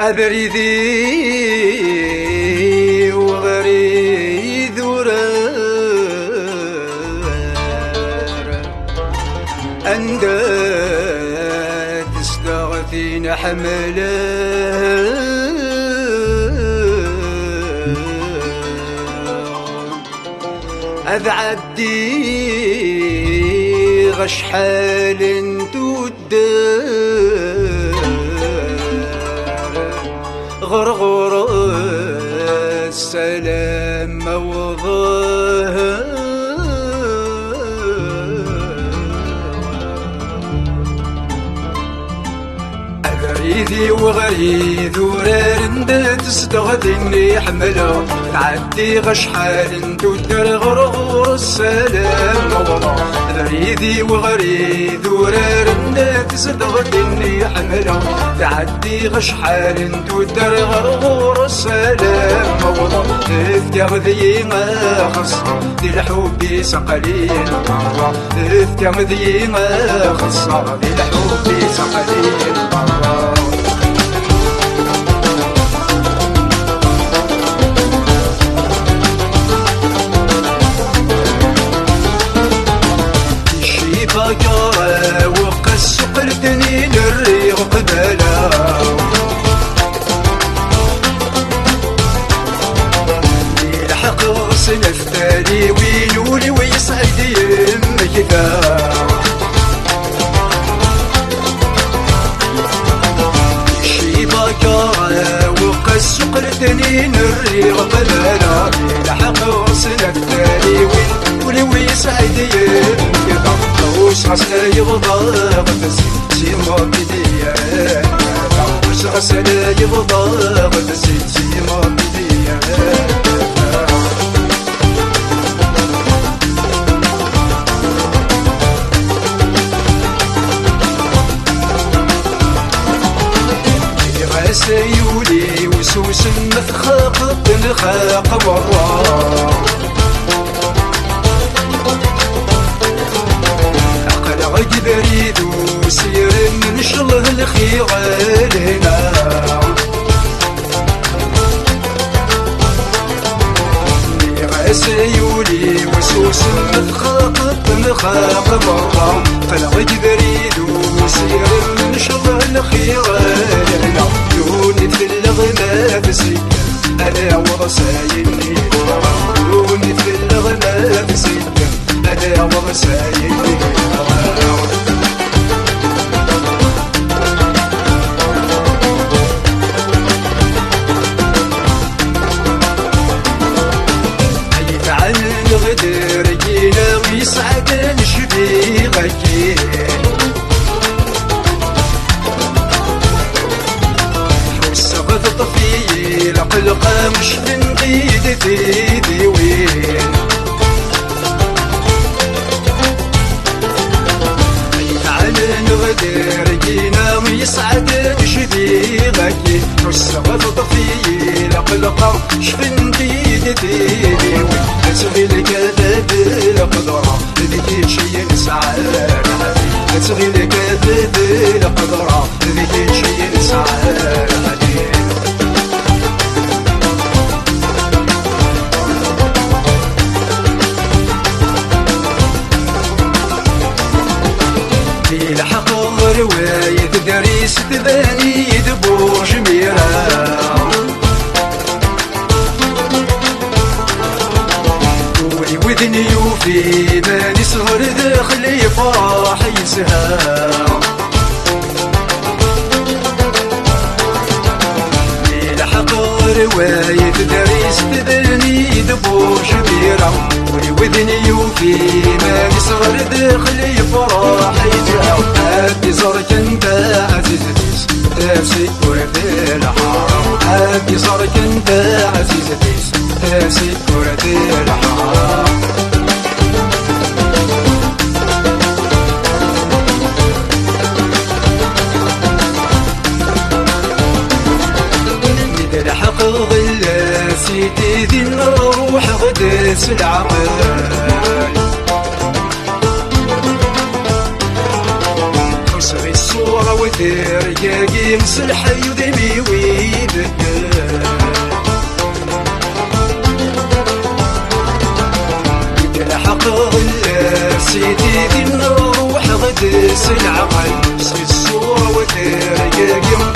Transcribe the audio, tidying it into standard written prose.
أبريدي وغريد ورار أنداد تستغثين حمله أذعدي غش حال تودار غرغر السلام موضاه أغريدي وغريد ورار تستغدني حمله تعدي غش حال تودر غرغر السلام موضاه أغريدي وغريد ورار تستغدني حمله تعدي غش حال تودر غرغر السلام موضاه افتغ ذي ما خص دي الحب سقليل افتغ ذي ما خص دي الحب سقليل بقرة وقس قلتني للريغ قبلا يلحق غصن الثاني ويلولي ويصعد يمك ذا شي بقرة وقس قلتني للريغ قبلا يلحق غصن الثاني ويلولي ويصعد يمك ذا وش غسل يغضى غتسي سيما بديا وش غسل يغضى غتسي سيما بديا سيولي وسوس مفخاق الخاق والراق عقد بريد وسير نشله الخير لنا سيولي وسوس مخاق مرة فالعقد بريد وسير نشله الخير لنا يوني في اللغمة بسيك أنا ورسايني يوني في اللغمة بسيك أنا ورسايني ويسعد نشبيغك والسقف طفيل قلقة مش بنقيد ذي وين على نغدر جينا ويسعد نشبيغك والسقف طفيل قلقة مش بنقيد ذي وين تسغي الكذب القدرة ذيك شي نسعى تسغي الكذب القدرة ذيك شي نسعى في الحق رواية دريس تباني دبور جميرة وذني وفي ماني سهر داخل يفرح يسهر يلحق رواية دريس تبني دبور شبيرة وذني وفي ماني سهر داخل يفرح يسهر هادي صارك انت عزيز ديس تاسك ورد الحرام هادي صارك انت عزيز ديس تاسك ورد الحرام الحق غلاسي تذي الروح غدس العقل حسن الصورة وثيري رقاقي مسلحي وذمي ويذكر الحق ولا سيدي ذي الروح غدس العقل سي الصورة وترقاقي